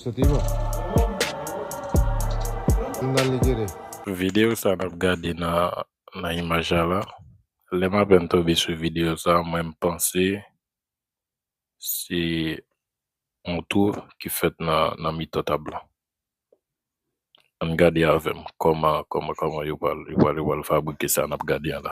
Sativa. Nan li jere. Video sa nap gade na imaja la. Le ma pen tobe sou video sa, mwen pense si on tour ki fet nan mito tabla. An gade avem, koma yo wal fabrike sa nap gade la.